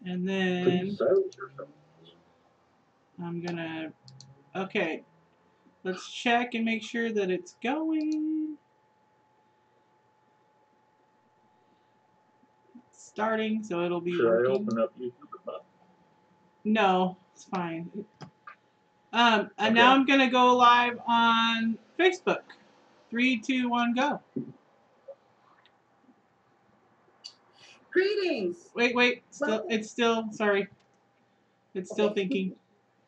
And then I'm gonna, okay, let's check and make sure that it's going. It's starting, so it'll be Should working. I open up YouTube? No, it's fine. And now I'm gonna go live on Facebook. 3, 2, 1, go. Greetings. Wait. It's still, sorry. It's still thinking.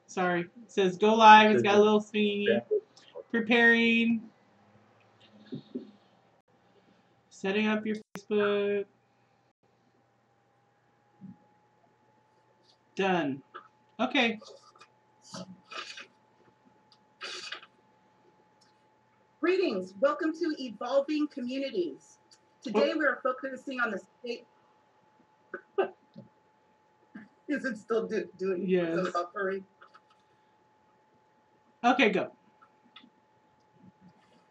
Sorry. It says go live. It's got a little thingy. Preparing. Setting up your Facebook. Done. Okay. Greetings. Welcome to Evolving Communities. Today we are focusing on the state. Is it still doing yes. some buffering? Okay, go.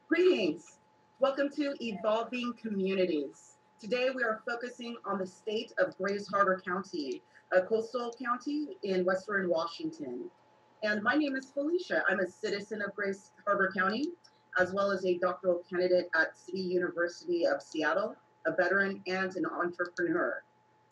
Greetings. Welcome to Evolving Communities. Today we are focusing on the state of Grays Harbor County, a coastal county in western Washington. And my name is Felicia. I'm a citizen of Grays Harbor County, as well as a doctoral candidate at City University of Seattle, a veteran and an entrepreneur.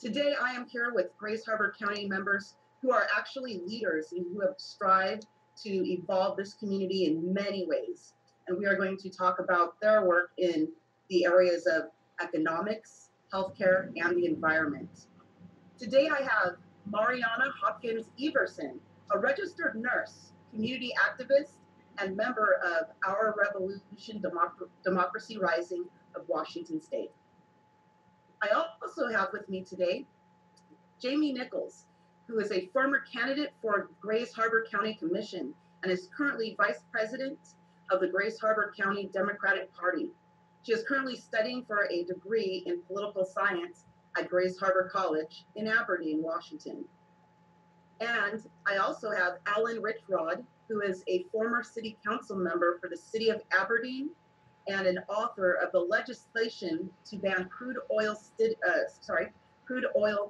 Today I am here with Grays Harbor County members who are actually leaders and who have strived to evolve this community in many ways. And we are going to talk about their work in the areas of economics, healthcare, and the environment. Today I have Mariana Hopkins Everson, a registered nurse, community activist, and member of Our Revolution Democracy Rising of Washington State. I also have with me today Jamie Nichols, who is a former candidate for Grays Harbor County Commission and is currently vice president of the Grays Harbor County Democratic Party. She is currently studying for a degree in political science at Grays Harbor College in Aberdeen, Washington. And I also have Alan Richrod, who is a former city council member for the city of Aberdeen and an author of the legislation to ban crude oil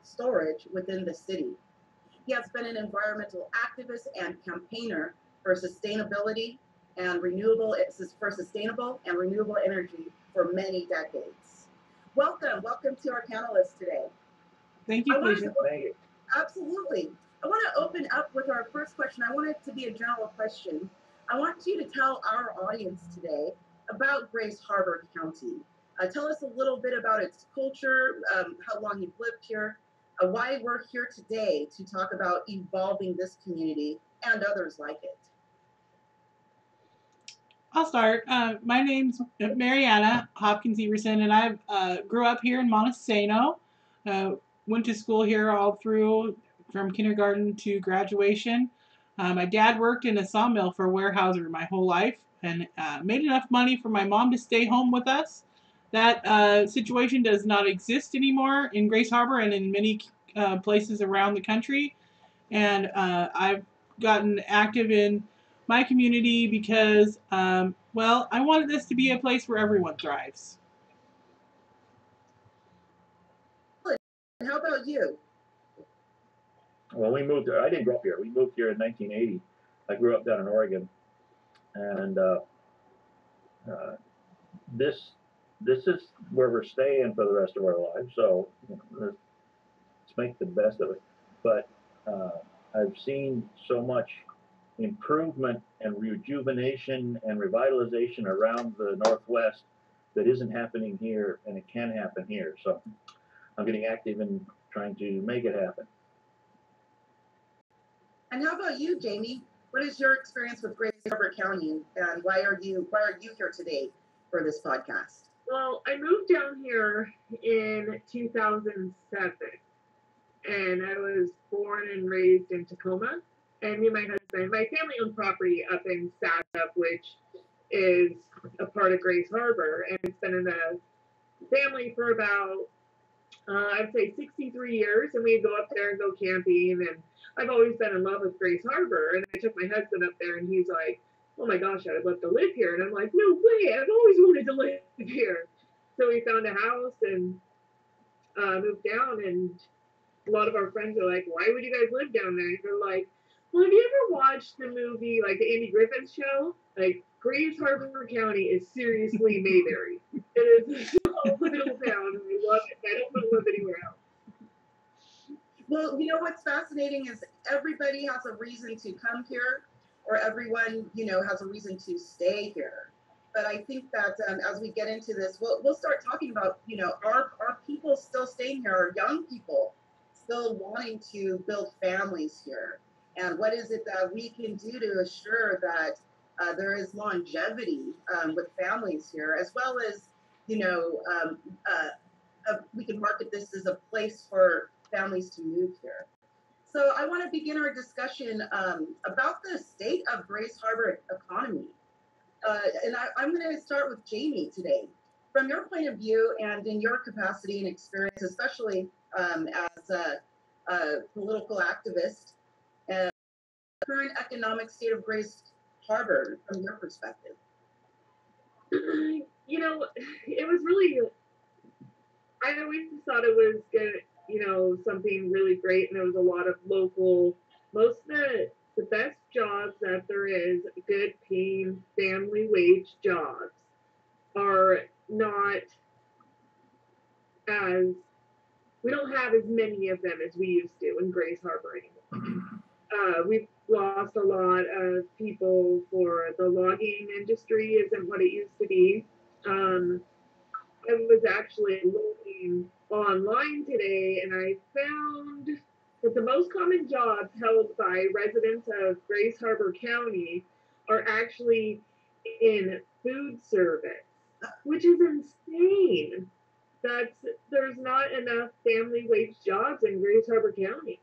storage within the city. He has been an environmental activist and campaigner for sustainability and sustainable and renewable energy for many decades. Welcome to our panelists today. Thank you, Felicia. Absolutely. I want to open up with our first question. I want it to be a general question. I want you to tell our audience today about Grays Harbor County. Tell us a little bit about its culture, how long you've lived here, why we're here today to talk about evolving this community and others like it. I'll start. My name's Mariana Hopkins Everson, and I grew up here in Montesano. Went to school here all through from kindergarten to graduation. My dad worked in a sawmill for a warehouser my whole life and made enough money for my mom to stay home with us. That situation does not exist anymore in Grays Harbor and in many places around the country. And I've gotten active in my community because, well, I wanted this to be a place where everyone thrives. And how about you? Well, we moved here. I didn't grow up here. We moved here in 1980. I grew up down in Oregon, and this is where we're staying for the rest of our lives. So let's make the best of it. But I've seen so much improvement and rejuvenation and revitalization around the Northwest that isn't happening here, and it can happen here. So I'm getting active in trying to make it happen. And how about you, Jamie? What is your experience with Grays Harbor County, and why are you here today for this podcast? Well, I moved down here in 2007, and I was born and raised in Tacoma. And me and my husband, my family owned property up in Saddle, which is a part of Grays Harbor, and it's been in the family for about I'd say 63 years, and we'd go up there and go camping, and I've always been in love with Grays Harbor, and I took my husband up there, and he's like, oh my gosh, I'd love to live here, and I'm like, no way, I've always wanted to live here. So we found a house and moved down, and a lot of our friends are like, "Why would you guys live down there?" They're like, "Well, have you ever watched the movie like the Andy Griffith Show? Like Grays Harbor County is seriously Mayberry. It is a small little town, and I love it. I don't want to live anywhere else." Well, you know what's fascinating is everybody has a reason to come here, or everyone, has a reason to stay here. But I think that as we get into this, we'll start talking about, our people still staying here, our young people still wanting to build families here. And what is it that we can do to assure that there is longevity with families here, as well as, we can market this as a place for families to move here. So I want to begin our discussion about the state of Grays Harbor economy. I'm going to start with Jamie today. From your point of view and in your capacity and experience, especially as a political activist, and the current economic state of Grays Harbor from your perspective. It was really, I always thought it was good, something really great, and there was a lot of local, most of the best jobs that there is, good paying family wage jobs, are not as, we don't have as many of them as we used to in Grays Harbor anymore. We've lost a lot of people for the logging industry isn't what it used to be. I was actually looking online today, and I found that the most common jobs held by residents of Grays Harbor County are actually in food service, which is insane. There's not enough family wage jobs in Grays Harbor County.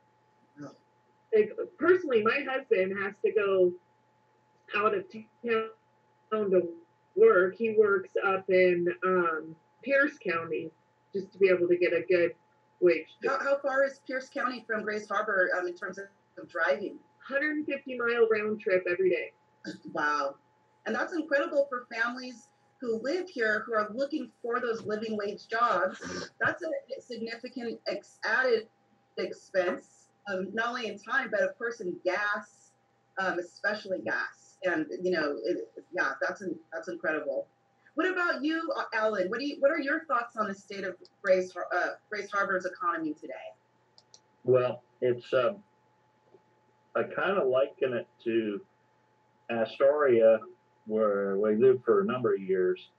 Like, personally, my husband has to go out of town to work. He works up in Pierce County just to be able to get a good wage job. How far is Pierce County from Grays Harbor in terms of driving? 150-mile round trip every day. Wow. And that's incredible for families who live here, who are looking for those living wage jobs. That's a significant added expense, not only in time, but of course in gas, especially gas. And that's incredible. What about you, Alan? What are your thoughts on the state of Grays Harbor's economy today? Well, it's I kind of liken it to Astoria, where we lived for a number of years.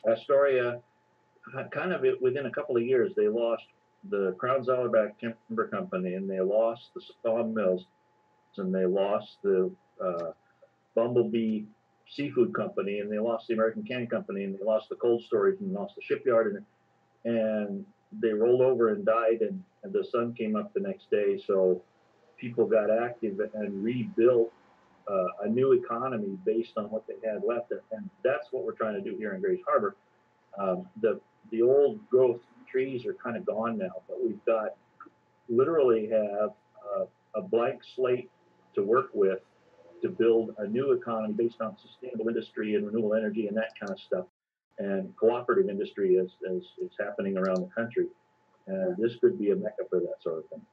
Astoria, kind of within a couple of years, they lost the Crown Zellerback Timber Company, and they lost the sawmills, and they lost the Bumblebee Seafood Company, and they lost the American Canning Company, and they lost the cold storage, and lost the shipyard, and they rolled over and died, and the sun came up the next day. So people got active and rebuilt a new economy based on what they had left, and that's what we're trying to do here in Grays Harbor. The old growth trees are kind of gone now, but we've got literally have a blank slate to work with to build a new economy based on sustainable industry and renewable energy and that kind of stuff. And cooperative industry is happening around the country. And this could be a mecca for that sort of thing.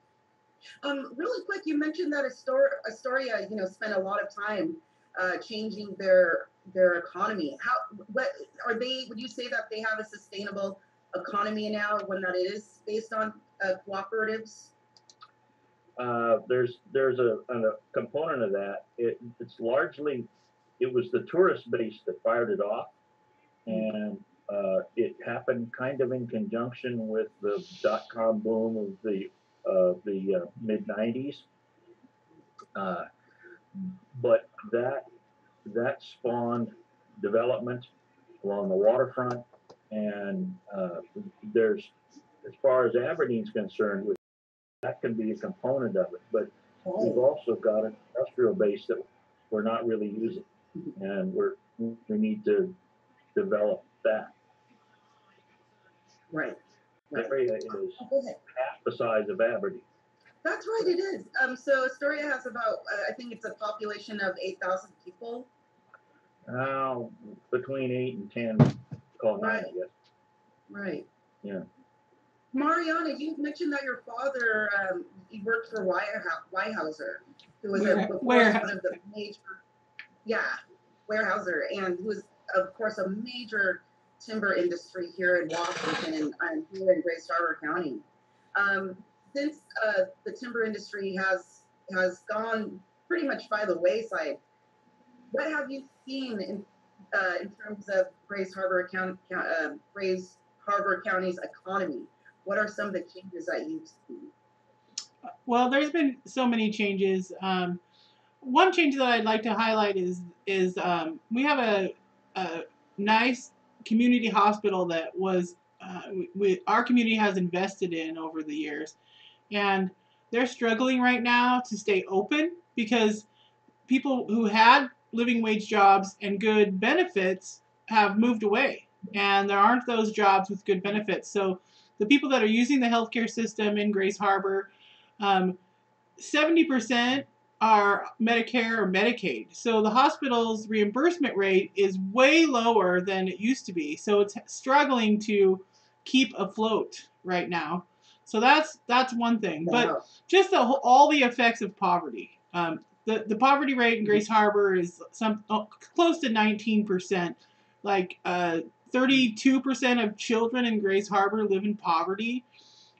Really quick, you mentioned that Astoria, spent a lot of time changing their economy. What are they? Would you say that they have a sustainable economy now, when that it is based on cooperatives? There's a component of that. It's largely, it was the tourist base that fired it off, and it happened kind of in conjunction with the dot-com boom of the mid 90s. But that spawned development along the waterfront, and there's, as far as Aberdeen's concerned, that can be a component of it, but we've also got an industrial base that we're not really using, and we need to develop that. Right. The area is half the size of Aberdeen. That's right, it is. So Astoria has about, I think it's a population of 8,000 people. Between 8 and 10, call 9, I guess. Right. Yeah. Mariana, you mentioned that your father he worked for Weyerhaeuser, who was of course one of the major, yeah, Weyerhaeuser, and who was of course a major timber industry here in Washington and here in Grace Harbor County. Since the timber industry has gone pretty much by the wayside, what have you seen in terms of Grace Harbor County's economy? What are some of the changes that you've seen? Well, there's been so many changes. One change that I'd like to highlight is we have a nice community hospital that was our community has invested in over the years, and they're struggling right now to stay open because people who had living wage jobs and good benefits have moved away, and there aren't those jobs with good benefits. So the people that are using the healthcare system in Grace Harbor, 70% are Medicare or Medicaid. So the hospital's reimbursement rate is way lower than it used to be. So it's struggling to keep afloat right now. So that's one thing. But just all the effects of poverty. The poverty rate in Grace Harbor is close to 19%. Like 32% of children in Grace Harbor live in poverty.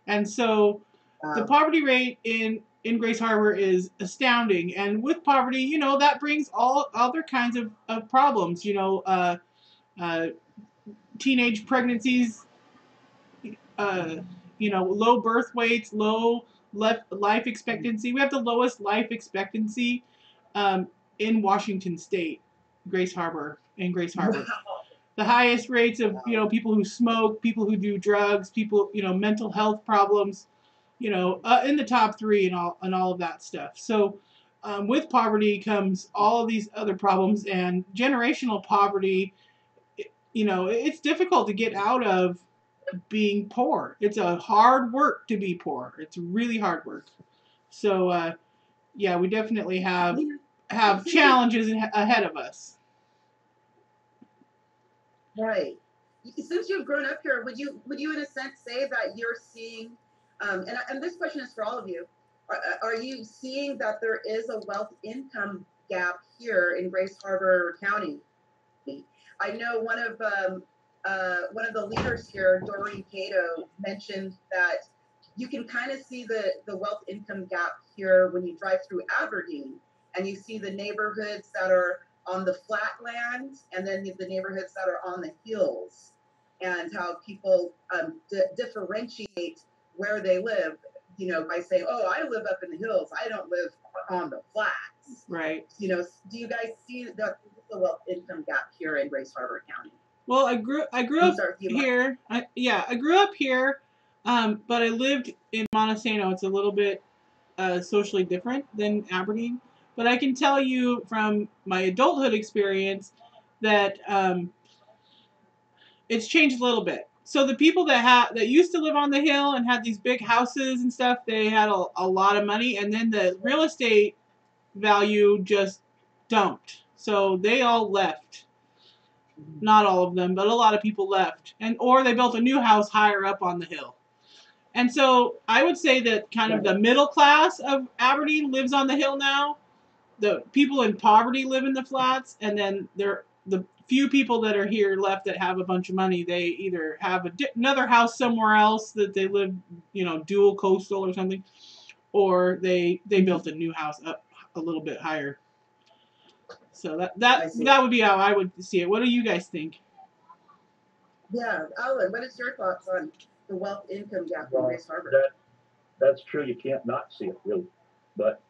And so the poverty rate in Grace Harbor is astounding. And with poverty, you know, that brings all other kinds of problems, you know, teenage pregnancies, you know, low birth weights, low life expectancy. We have the lowest life expectancy in Washington State, Grace Harbor. The highest rates of, you know, people who smoke, people who do drugs, people, you know, mental health problems, you know, in the top 3 and all of that stuff. So with poverty comes all of these other problems, and generational poverty, you know, it's difficult to get out of being poor. It's a hard work to be poor. It's really hard work. So yeah, we definitely have challenges ahead of us. Right. Since you've grown up here, would you in a sense say that you're seeing, and this question is for all of you, are you seeing that there is a wealth income gap here in Grace Harbor County? I know one of the leaders here, Doreen Cato, mentioned that you can kind of see the wealth income gap here when you drive through Aberdeen, and you see the neighborhoods that are on the flatlands, and then the neighborhoods that are on the hills, and how people differentiate where they live, you know, by saying, "Oh, I live up in the hills. I don't live on the flats." Right. You know, do you guys see the wealth income gap here in Grace Harbor County? Well, I grew up here. I grew up here, but I lived in Montesano. It's a little bit socially different than Aberdeen. But I can tell you from my adulthood experience that it's changed a little bit. So the people that used to live on the hill and had these big houses and stuff, they had a lot of money, and then the real estate value just dumped. So they all left. Not all of them, but a lot of people left, or they built a new house higher up on the hill. And so I would say that kind of the middle class of Aberdeen lives on the hill now. The people in poverty live in the flats, and then the few people that are here left that have a bunch of money, they either have another house somewhere else that they live, you know, dual coastal or something, or they built a new house up a little bit higher. So that would be how I would see it. What do you guys think? Yeah, Alan, what is your thoughts on the wealth income gap in Grace Harbor? That's true. You can't not see it, really. But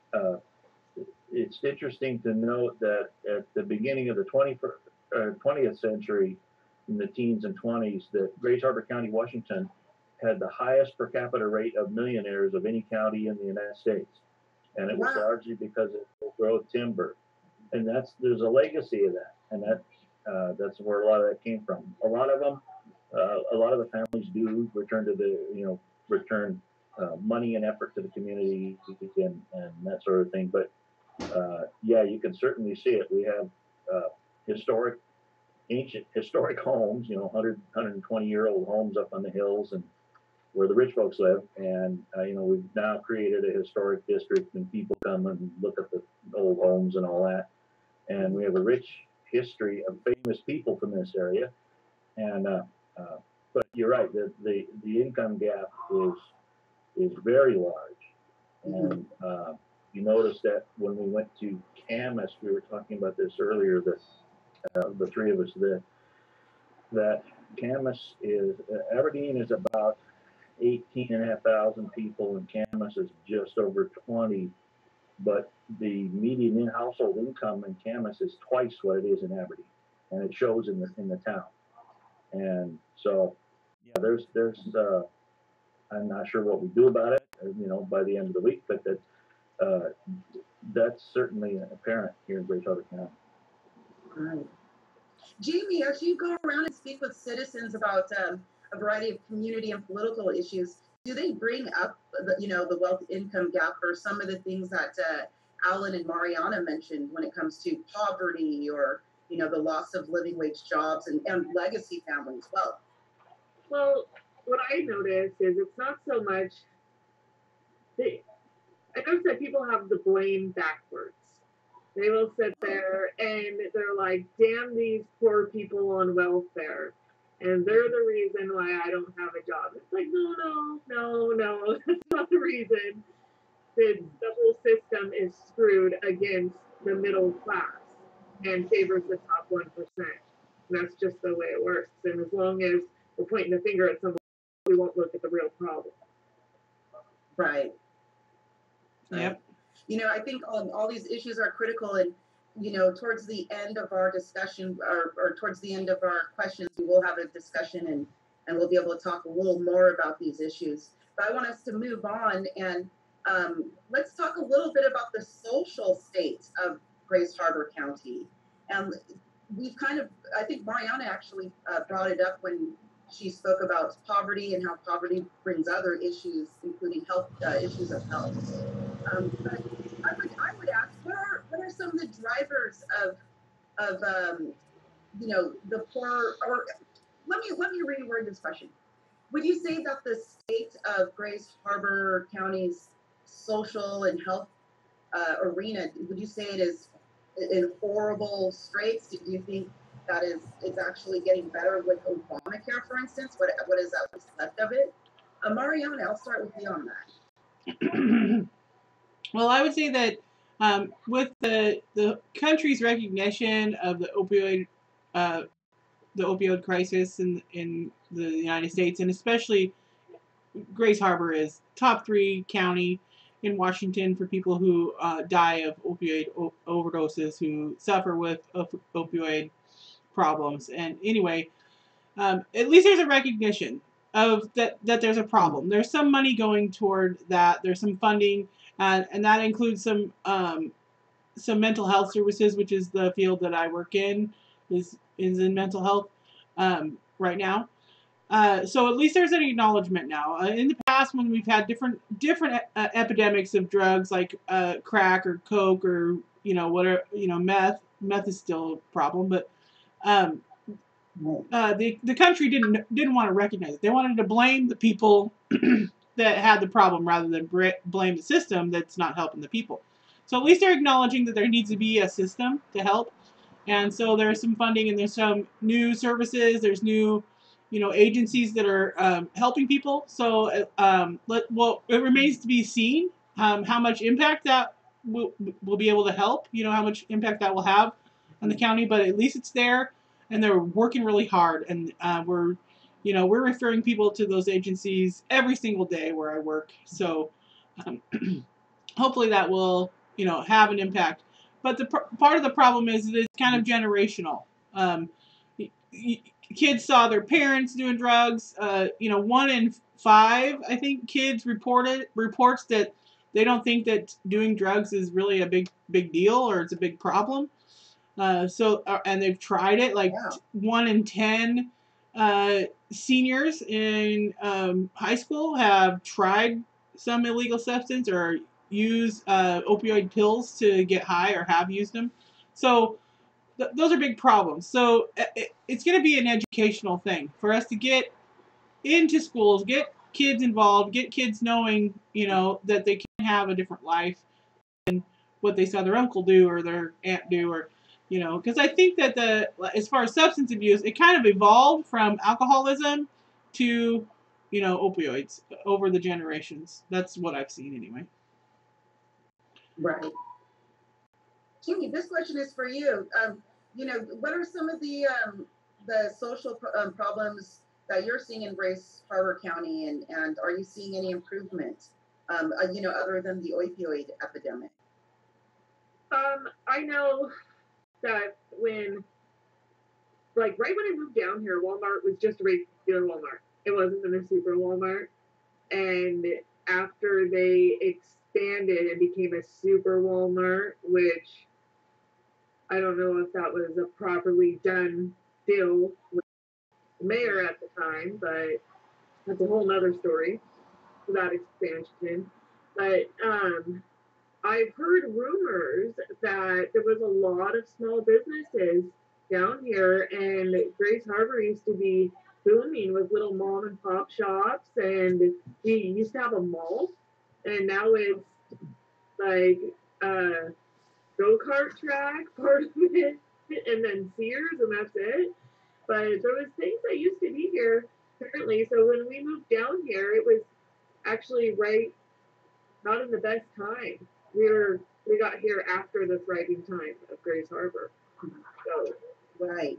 it's interesting to note that at the beginning of the 20th century, in the teens and 20s, that Grace Harbor County, Washington, had the highest per capita rate of millionaires of any county in the United States. And it was largely because of the growth timber. And there's a legacy of that. And that's where a lot of that came from. A lot of the families do return money and effort to the community and that sort of thing. But yeah, you can certainly see it. We have ancient historic homes, 100, 120-year-old homes up on the hills, and where the rich folks live, and we've now created a historic district, and people come and look at the old homes and all that, and we have a rich history of famous people from this area, and but you're right, the income gap is very large, and you notice that when we went to Camas, we were talking about this earlier, that the three of us, that Camas is, Aberdeen is about 18,500 people, and Camas is just over 20. But the median household income in Camas is twice what it is in Aberdeen, and it shows in the town. And so, yeah, there's I'm not sure what we do about it, by the end of the week, but that's certainly apparent here in Grace Harbor County. Right. Jamie, as you go around and speak with citizens about a variety of community and political issues, do they bring up the wealth income gap, or some of the things that Alan and Mariana mentioned when it comes to poverty, or the loss of living wage jobs and legacy families? Well, what I noticed is it's not so much. I noticed that people have the blame backwards. They will sit there and they're like, damn these poor people on welfare. And they're the reason why I don't have a job. It's like, no, that's not the reason. The whole system is screwed against the middle class and favors the top 1%. And that's just the way it works. And as long as we're pointing the finger at someone, we won't look at the real problem. Right. Yep. I think all these issues are critical, and towards the end of our discussion, or towards the end of our questions, we will have a discussion, and we'll be able to talk a little more about these issues. But I want us to move on, and let's talk a little bit about the social state of Grace Harbor County. And we've I think Mariana actually brought it up when she spoke about poverty and how poverty brings other issues, including health issues of health. But I would ask, what are some of the drivers of the poor? Or let me reword this question. Would you say that the state of Grace Harbor County's social and health arena, would you say it is in horrible straits? Do you think that it's actually getting better with Obamacare, for instance? What is that what's left of it? Mariana, I'll start with you on that. Well, I would say that with the country's recognition of the opioid crisis in the United States, and especially Grace Harbor is top 3 county in Washington for people who die of opioid overdoses, who suffer with opioid problems. And anyway, at least there's a recognition of that there's a problem. There's some money going toward that. There's some funding, and that includes some mental health services, which is the field that I work in, is in mental health right now. So at least there's an acknowledgement now. In the past, when we've had different epidemics of drugs like crack or coke or whatever, meth is still a problem, but the country didn't want to recognize it. They wanted to blame the people that had the problem rather than blame the system that's not helping the people. So at least they're acknowledging that there needs to be a system to help, and so there's some funding and there's some new services. There's new agencies that are helping people. So it remains to be seen how much impact that will be able to help. How much impact that will have on the county, but at least it's there, and they're working really hard, and we're referring people to those agencies every single day where I work. So hopefully that will have an impact. But the part of the problem is that it's kind of generational. Kids saw their parents doing drugs. 1 in 5, I think, kids reports that they don't think that doing drugs is really a big deal, or it's a big problem. And they've tried it. Like 1 in 10 seniors in high school have tried some illegal substance or use opioid pills to get high, or have used them. So those are big problems. So it's going to be an educational thing for us to get into schools, get kids involved, get kids knowing, that they can have a different life than what they saw their uncle do or their aunt do, or, because I think that as far as substance abuse, it kind of evolved from alcoholism to, opioids over the generations. That's what I've seen anyway. Right. Kimmy, this question is for you. What are some of the social problems that you're seeing in Grace Harbor County, and are you seeing any improvement, other than the opioid epidemic? I know that right when I moved down here, Walmart was just a regular Walmart. It wasn't a super Walmart. And after they expanded and became a super Walmart, which I don't know if that was a properly done deal with the mayor at the time, but that's a whole nother story for that expansion. But I've heard rumors that there was a lot of small businesses down here, and Grace Harbor used to be booming with little mom and pop shops, and we used to have a mall, and now it's like a go-kart track part of it, and then Sears, and that's it. But there was things that used to be here currently. So when we moved down here, it was actually not in the best time. We got here after the thriving time of Grace Harbor. So. Right.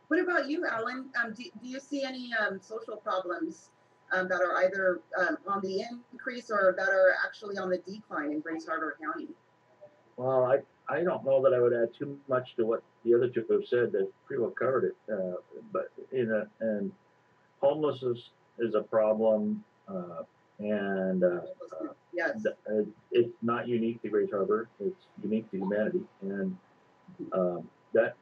What about you, Alan? Do you see any social problems that are either on the increase or that are actually on the decline in Grace Harbor County? Well, I don't know that I would add too much to what the other two have said. They pretty well covered it. But and homelessness is a problem, and yes, it's not unique to Grace Harbor. It's unique to humanity, and that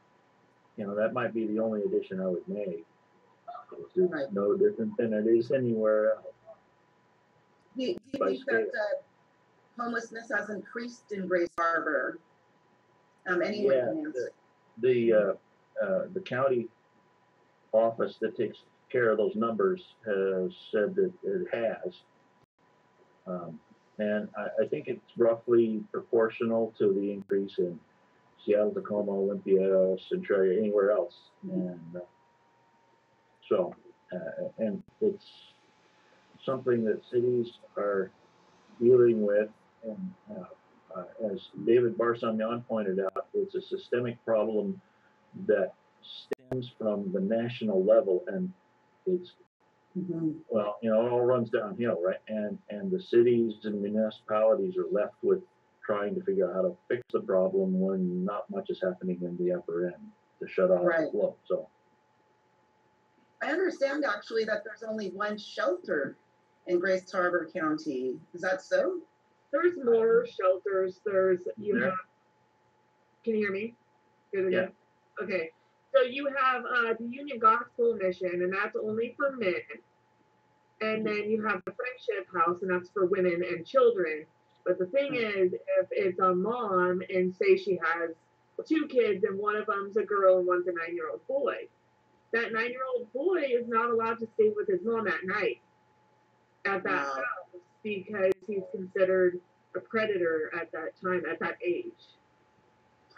might be the only addition I would make. It's right. no different than it is anywhere else. Do you think that homelessness has increased in Grace Harbor? The county office that takes care of those numbers has said that it has, and I think it's roughly proportional to the increase in Seattle, Tacoma, Olympia, Centralia, anywhere else, and and it's something that cities are dealing with, and as David Barsamyan pointed out, it's a systemic problem that stems from the national level, and it's well, it all runs downhill, right? And the cities and municipalities are left with trying to figure out how to fix the problem when not much is happening in the upper end to shut off the flow. So I understand actually that there's only one shelter in Grace Harbor County. Is that so? There's more shelters. There's have. Can you hear me? Good. Yeah. Okay. So you have the Union Gospel Mission, and that's only for men. And then you have the Friendship House, and that's for women and children. But the thing is, if it's a mom and say she has 2 kids and one of them's a girl and one's a 9-year-old boy, that 9-year-old boy is not allowed to stay with his mom at night at that house because he's considered a predator at that time, at that age.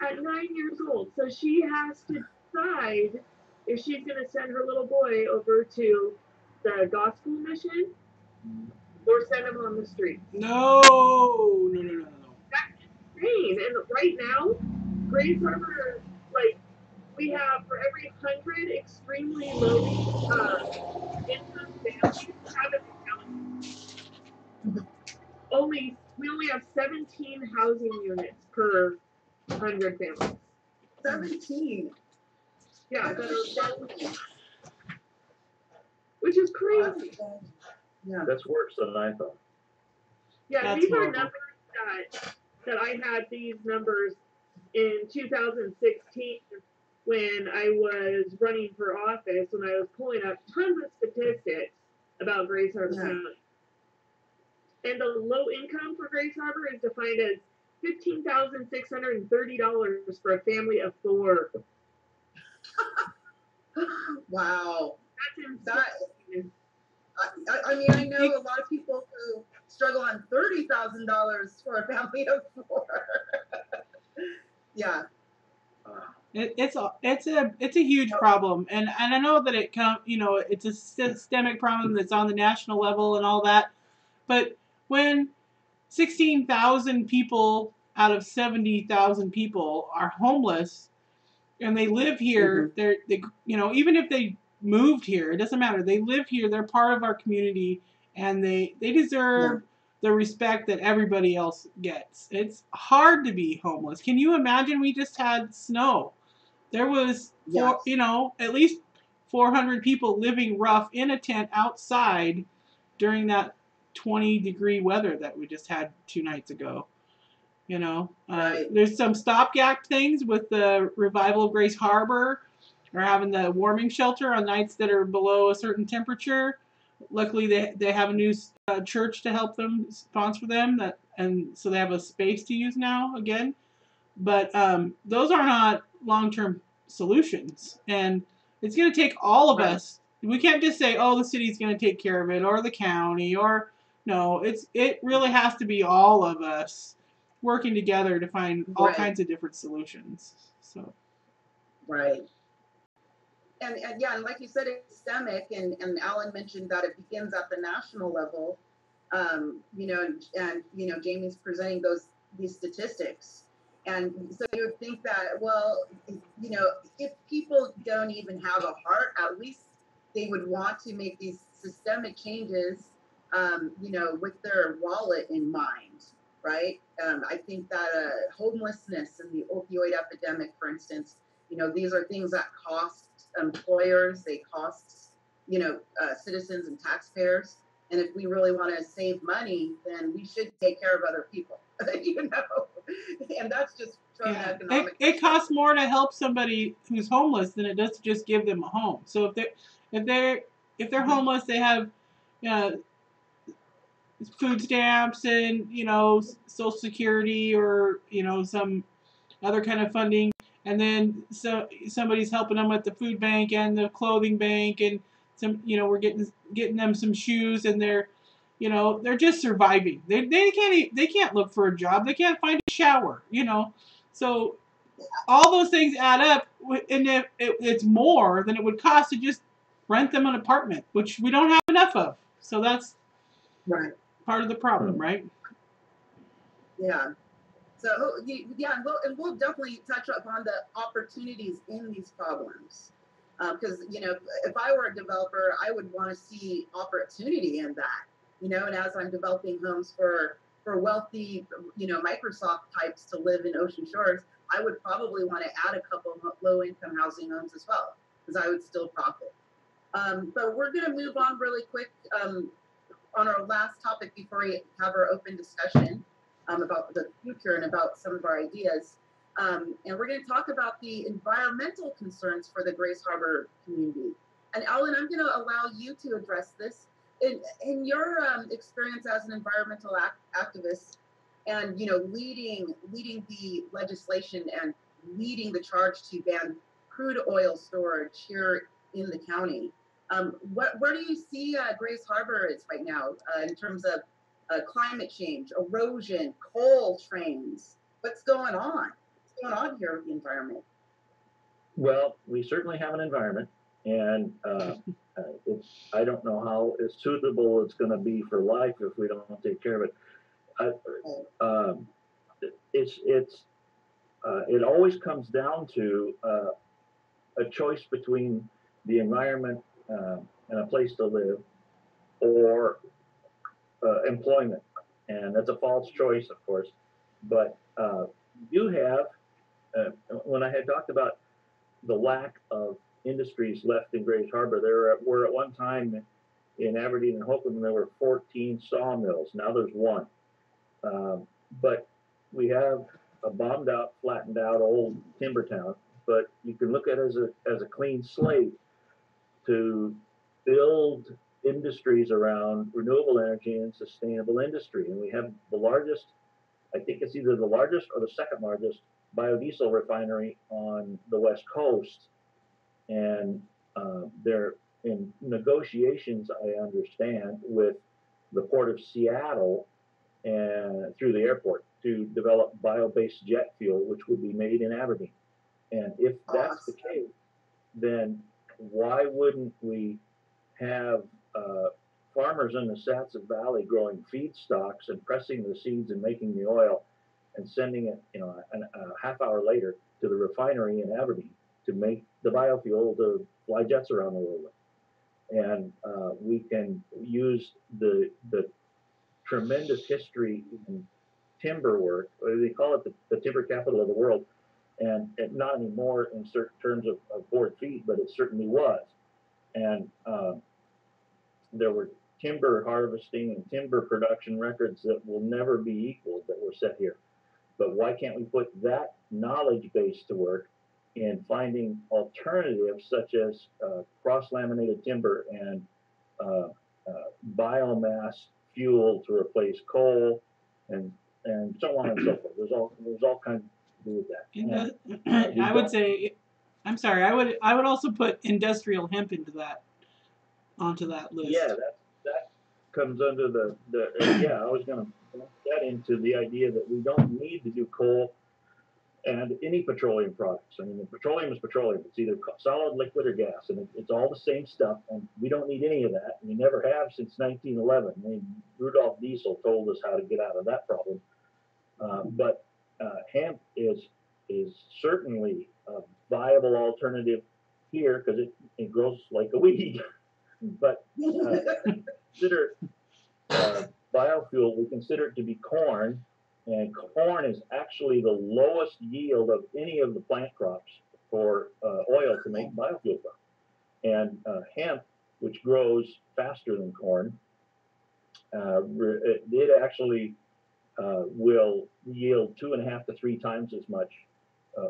At 9 years old. So she has to decide if she's going to send her little boy over to the gospel mission or send him on the street. No. That's insane. And right now, Grace Harbor, we have for every 100 extremely low income families, we only have 17 housing units per 100 families. 17. Yeah, which is crazy. Yeah, that's worse than I thought. Yeah, that's these horrible. are numbers that I had these numbers in 2016 when I was running for office, when I was pulling up tons of statistics about Grace Harbor County. And the low income for Grace Harbor is defined as $15,630 for a family of 4. Wow. That's insane. I mean, I know a lot of people who struggle on $30,000 for a family of four. Yeah. It's a huge problem, and I know that it's a systemic problem that's on the national level and all that, but when 16,000 people out of 70,000 people are homeless and they live here, they even if they moved here, it doesn't matter. They live here. They're part of our community, and they deserve the respect that everybody else gets. It's hard to be homeless. Can you imagine? We just had snow. There was at least 400 people living rough in a tent outside during that 20-degree weather that we just had 2 nights ago. There's some stopgap things with the Revival of Grace Harbor, or having the warming shelter on nights that are below a certain temperature. Luckily, they have a new church to help them sponsor them, and so they have a space to use now again. But those are not long-term solutions, and it's going to take all of us. We can't just say, "Oh, the city's going to take care of it," or the county, or no. It really has to be all of us working together to find all kinds of different solutions. So. Right. And yeah, and like you said, it's systemic, and Alan mentioned that it begins at the national level. And Jamie's presenting these statistics. And so you would think that, well, if people don't even have a heart, at least they would want to make these systemic changes, with their wallet in mind, right? I think that homelessness and the opioid epidemic, for instance, these are things that cost employers, they cost, citizens and taxpayers. And if we really want to save money, then we should take care of other people, and that's just from an economic. It costs more to help somebody who's homeless than it does to just give them a home. So if they're homeless, they have food stamps and Social Security, or some other kind of funding, and then somebody's helping them with the food bank and the clothing bank, and we're getting them some shoes, and they're just surviving. They can't look for a job. They can't find a shower. So all those things add up, and it's more than it would cost to just rent them an apartment, which we don't have enough of. So that's part of the problem, right? Yeah. So and we'll definitely touch upon the opportunities in these problems, because if I were a developer, I would want to see opportunity in that. And as I'm developing homes for wealthy, Microsoft types to live in Ocean Shores, I would probably want to add a couple of low-income housing homes as well, because I would still profit. But we're going to move on really quick on our last topic before we have our open discussion about the future and about some of our ideas. And we're going to talk about the environmental concerns for the Grace Harbor community. And Alan, I'm going to allow you to address this. In your experience as an environmental activist, and leading the legislation and leading the charge to ban crude oil storage here in the county, where do you see Grace Harbor is right now in terms of climate change, erosion, coal trains? What's going on? What's going on here with the environment? Well, we certainly have an environment, and I don't know how suitable it's going to be for life if we don't take care of it. It always comes down to a choice between the environment and a place to live, or employment, and that's a false choice, of course. But you have, when I had talked about the lack of industries left in Grace Harbor, there were at one time in Aberdeen and Hopeland, there were 14 sawmills. Now there's 1. But we have a bombed out, flattened out old timber town. But you can look at it as a clean slate to build industries around renewable energy and sustainable industry. And we have the largest, I think it's either the largest or the second largest biodiesel refinery on the West Coast. And they're in negotiations, I understand, with the Port of Seattle and through the airport to develop bio-based jet fuel, which would be made in Aberdeen. And if that's the case, then why wouldn't we have farmers in the Satsa Valley growing feedstocks and pressing the seeds and making the oil and sending it, a half hour later to the refinery in Aberdeen to make the biofuel to fly jets around the world with? And we can use the tremendous history in timber work. They call it the timber capital of the world, and not anymore in certain terms of board feet, but it certainly was. And there were timber harvesting and timber production records that will never be equaled that were set here. But why can't we put that knowledge base to work in finding alternatives such as cross-laminated timber and biomass fuel to replace coal and so on and so forth. There's all kinds to do with that. I would say, I'm sorry, I would also put industrial hemp onto that list. Yeah, that comes under the yeah. I was going to put that into the idea that we don't need to do coal and any petroleum products. I mean, the petroleum is petroleum. It's either solid, liquid, or gas, and it's all the same stuff. And we don't need any of that. We never have since 1911. I mean, Rudolf Diesel told us how to get out of that problem. But hemp is certainly a viable alternative here because it grows like a weed. But consider biofuel, we consider it to be corn, and corn is actually the lowest yield of any of the plant crops for oil to make biofuel from. And hemp, which grows faster than corn, it actually will yield 2.5 to 3 times as much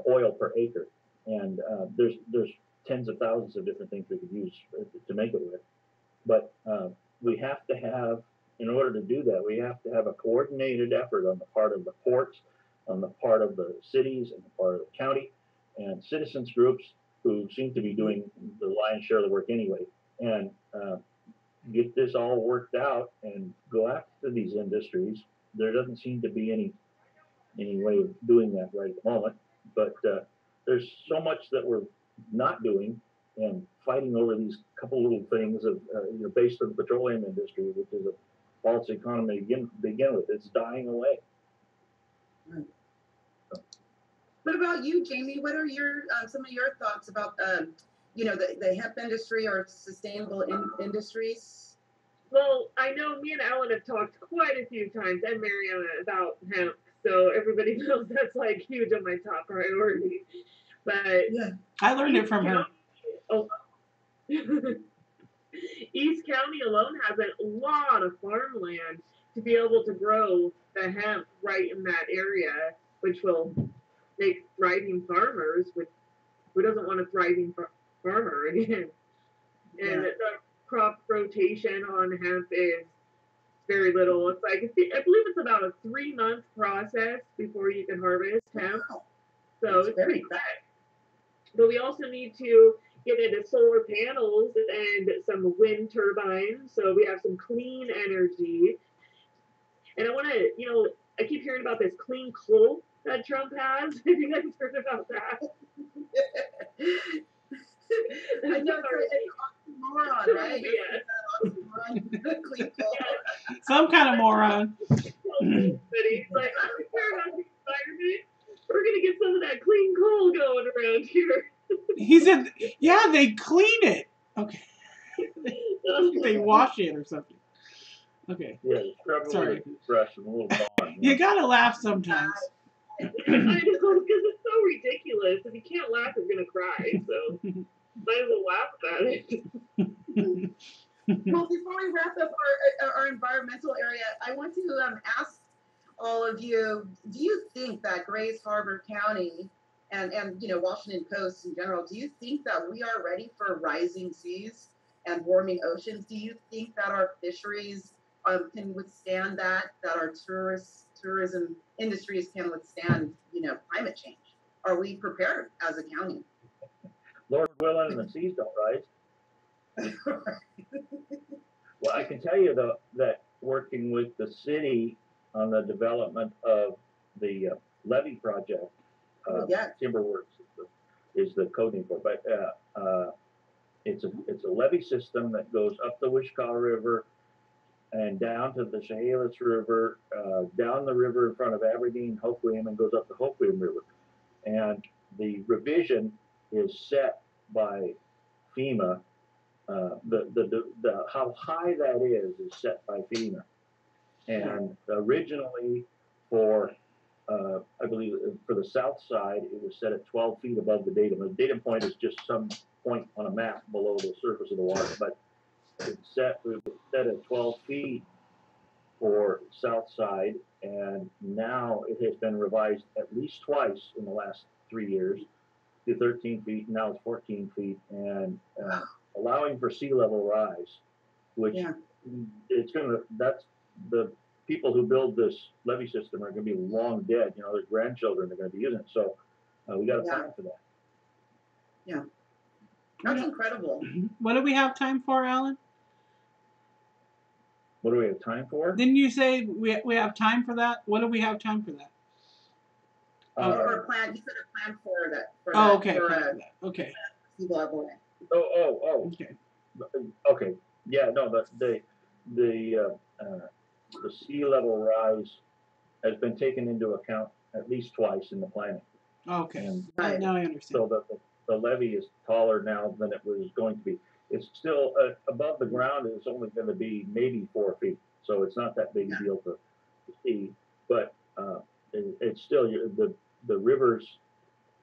oil per acre. And there's tens of thousands of different things we could use to make it with. But we have to have, in order to do that, we have to have a coordinated effort on the part of the ports, on the part of the cities, and the part of the county, and citizens groups who seem to be doing the lion's share of the work anyway, and get this all worked out and go after these industries. There doesn't seem to be any way of doing that right at the moment, but there's so much that we're not doing and fighting over these couple little things of based on the petroleum industry, which is a false economy to begin with. It's dying away. Right. What about you, Jamie? What are your some of your thoughts about the hemp industry or sustainable industries? Well, I know me and Ellen have talked quite a few times, and Mariana, about hemp, so everybody knows that's like huge on my top priority. But yeah, I learned it from her. Oh. East County alone has a lot of farmland to be able to grow the hemp right in that area, which will make thriving farmers. Who doesn't want a thriving farmer again? And the crop rotation on hemp is very little. It's like I believe it's about a 3-month process before you can harvest hemp. So it's very quick. But we also need to get into solar panels and some wind turbines, so we have some clean energy. And I want to, I keep hearing about this clean coal that Trump has. Have you guys heard about that? I know it's oxymoron, right? Yeah. Clean coal. Yeah. Some kind of moron. But he's like, I don't care about the environment. We're going to get some of that clean coal going around here. He said, yeah, they clean it. Okay. They wash it or something. Okay. Yeah, sorry. Fresh and a little bond, you gotta laugh sometimes. I know, because it's so ridiculous. If you can't laugh, you're going to cry. So might as well laugh about it. Well, before we wrap up our environmental area, I want to ask all of you, do you think that Grays Harbor County and Washington Coast in general, do you think that we are ready for rising seas and warming oceans? Do you think that our fisheries can withstand that our tourism industries can withstand, climate change? Are we prepared as a county? Lord willing, and the seas don't rise. Well, I can tell you though that working with the city on the development of the levee project, Yeah. Timberworks is the code name for it, but it's a levee system that goes up the Wishkah River and down to the Chehalis River, down the river in front of Aberdeen, Hoquiam, and goes up the Hoquiam River. And the revision is set by FEMA. The how high that is set by FEMA. And originally for I believe for the south side, it was set at 12 feet above the datum. The datum point is just some point on a map below the surface of the water, but it was set at 12 feet for south side, and now it has been revised at least twice in the last 3 years to 13 feet. Now it's 14 feet, and allowing for sea level rise, which it's gonna. That's the people who build this levee system are going to be long dead. You know, their grandchildren are going to be using it. So we got to plan for that. Yeah. That's incredible. What do we have time for, Alan? What do we have time for? Didn't you say we have time for that? What do we have time for that? For a plan, you said a plan for that. For Oh, that, okay. For Okay. sea level. Okay. Okay. Yeah. No. The sea level rise has been taken into account at least twice in the planning. Okay. And now I understand. So the levee is taller now than it was going to be. It's still above the ground. It's only going to be maybe 4 feet, so it's not that big a deal to see. But it's still the rivers.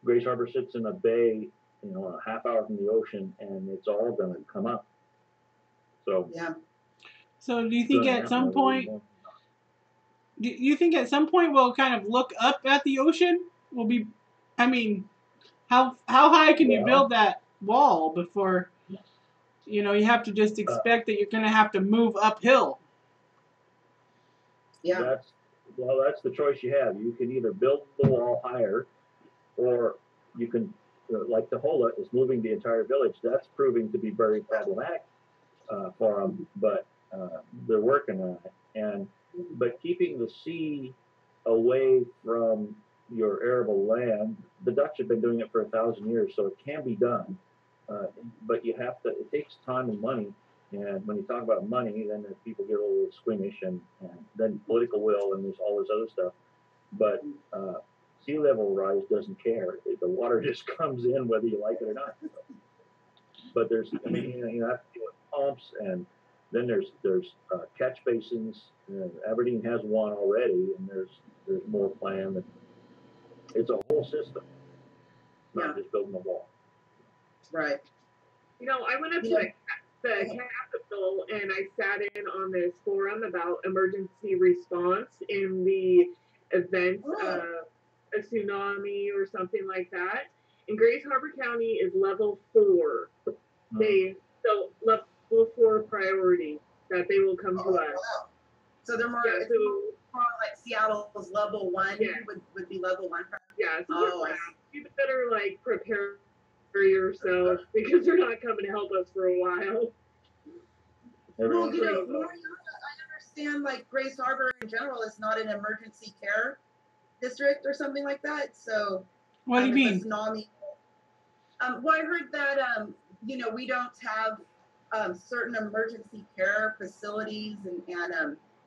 Grays Harbor sits in a bay, you know, a half hour from the ocean, and it's all going to come up. So yeah. So do you think at some point? Do you think at some point we'll kind of look up at the ocean? We'll be, I mean, how high can you build that wall before? You know, you have to just expect that you're going to have to move uphill. Yeah. That's the choice you have. You can either build the wall higher, or you can, like the Hola is moving the entire village. That's proving to be very problematic for them, but they're working on it. But keeping the sea away from your arable land, the Dutch have been doing it for 1,000 years, so it can be done. But you have to. It takes time and money. And when you talk about money, then people get a little squeamish, and then political will, and there's all this other stuff. But sea level rise doesn't care. The water just comes in whether you like it or not. But you have to deal with pumps, and then there's catch basins. Aberdeen has one already, and there's more planned. It's a whole system, not just building a wall. Right. You know, I went up to the Capitol and I sat in on this forum about emergency response in the event of a tsunami or something like that. And Grays Harbor County is level 4. So level 4 priority that they will come to us. Wow. So they're more, more like Seattle's level 1 would be level 1. Yeah. So you better like prepare for yourself because they're not coming to help us for a while. Well, you know, I understand like Grays Harbor in general is not an emergency care district or something like that. So what do you mean? Tsunami. Well, I heard that you know, we don't have certain emergency care facilities and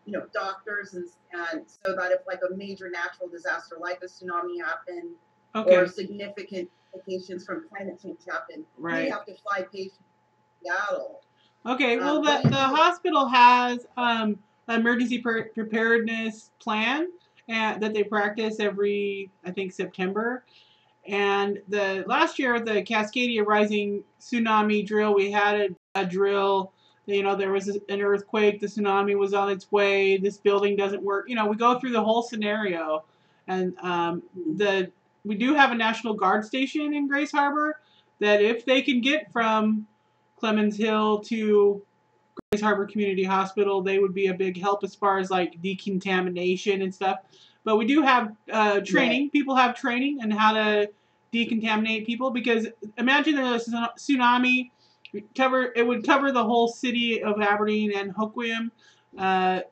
you know, doctors and so that if like a major natural disaster like a tsunami happened or significant implications from climate change happen, we have to fly patients to Seattle. Okay, well, the hospital has an emergency preparedness plan that they practice every, I think, September. And last year, the Cascadia Rising tsunami drill, we had a drill. You know, there was an earthquake, the tsunami was on its way, this building doesn't work. You know, we go through the whole scenario. And we do have a National Guard station in Grays Harbor that if they can get from Clemens Hill to Grays Harbor Community Hospital, they would be a big help as far as like decontamination and stuff. But we do have training. Right. People have training on how to decontaminate people, because imagine there's a tsunami It would cover the whole city of Aberdeen and Hoquiam.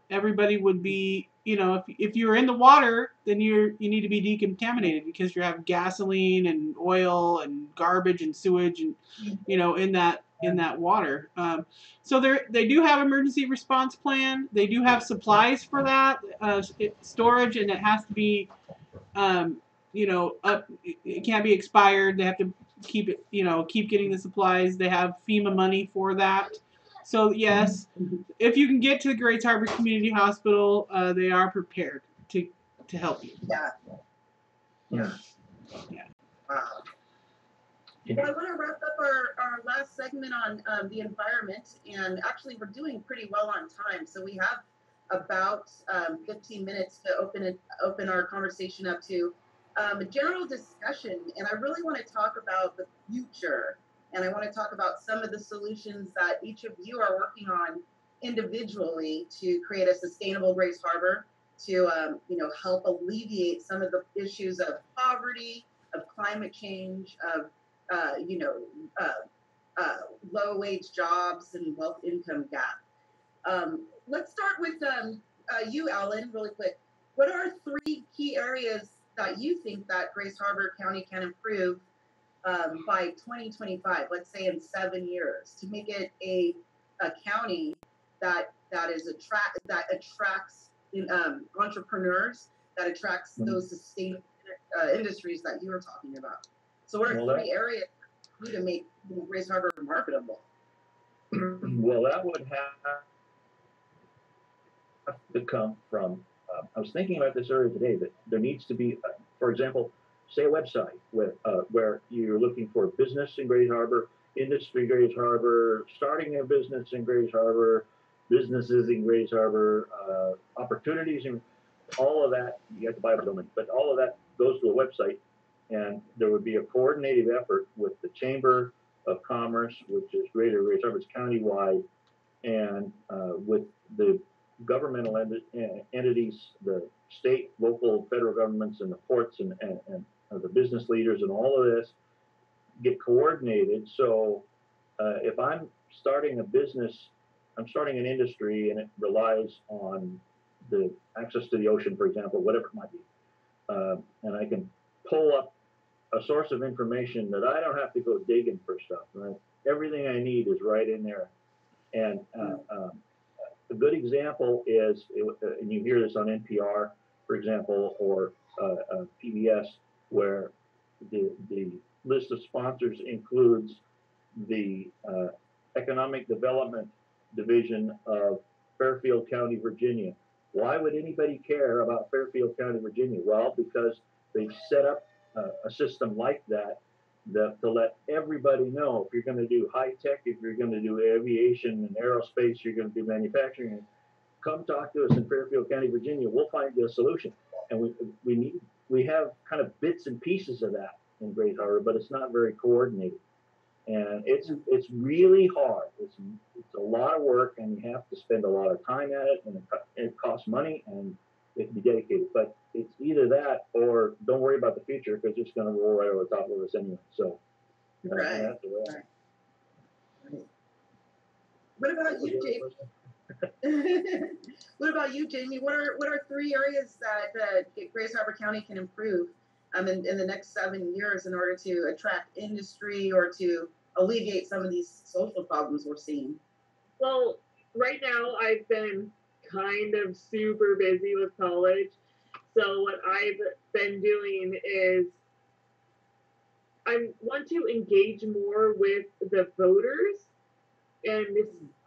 Everybody would be, if you're in the water, then you need to be decontaminated because you have gasoline and oil and garbage and sewage and in that water. So they do have emergency response plan. They do have supplies for that storage, and it has to be up. It can't be expired. They have to keep it, keep getting the supplies. They have FEMA money for that. So yes, if you can get to the Grays Harbor Community Hospital, they are prepared to help you. Yeah. Yeah. Wow. Well, I want to wrap up our last segment on the environment, and actually we're doing pretty well on time, so we have about 15 minutes to open our conversation up to a general discussion, and I really want to talk about the future, and I want to talk about some of the solutions that each of you are working on individually to create a sustainable Grays Harbor, to help alleviate some of the issues of poverty, of climate change, of low wage jobs and wealth income gap. Let's start with you, Alan, really quick. What are 3 key areas that you think that Grays Harbor County can improve by 2025, let's say in 7 years, to make it a county that attracts entrepreneurs, that attracts those sustainable industries that you were talking about? So what are 3 areas to make Grays Harbor marketable? Well, that would have to come from, I was thinking about this earlier today, that there needs to be, for example, say a website where you're looking for business in Grays Harbor, industry Grays Harbor, starting a business in Grays Harbor, businesses in Grays Harbor, opportunities, and all of that. You have to buy a domain, but all of that goes to a website. And there would be a coordinated effort with the Chamber of Commerce, which is Greater Grays Harbor, it's countywide, and with the governmental entities, the state, local, federal governments, and the ports, and the business leaders, and all of this get coordinated. So if I'm starting a business, I'm starting an industry, and it relies on the access to the ocean, for example, whatever it might be, and I can pull up a source of information that I don't have to go digging for stuff, right? Everything I need is right in there. And a good example is, and you hear this on NPR, for example, or PBS, where the list of sponsors includes the Economic Development Division of Fairfield County, Virginia. Why would anybody care about Fairfield County, Virginia? Well, because they've set up a system like that to let everybody know, if you're going to do high tech, if you're going to do aviation and aerospace, you're going to do manufacturing, come talk to us in Fairfield County, Virginia. We'll find you a solution. And we have kind of bits and pieces of that in Grays Harbor, but it's not very coordinated. And it's really hard. It's a lot of work, and you have to spend a lot of time at it, and it costs money, and it can be dedicated. But it's either that or don't worry about the future, because it's going to roll right over the top of us anyway. So right. That's the way. Right. What about you, Jamie? What about you, Jamie? What are 3 areas that Grays Harbor County can improve in the next 7 years in order to attract industry or to alleviate some of these social problems we're seeing? Well, right now I've been kind of super busy with college. So what I've been doing is I want to engage more with the voters. And